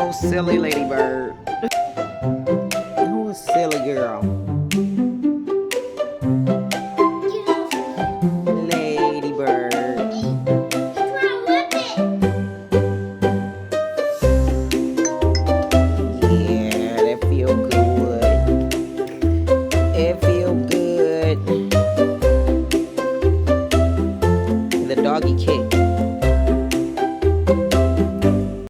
so silly, Ladybird. Who is silly girl? Ladybird. Yeah, that feel good. It feel good.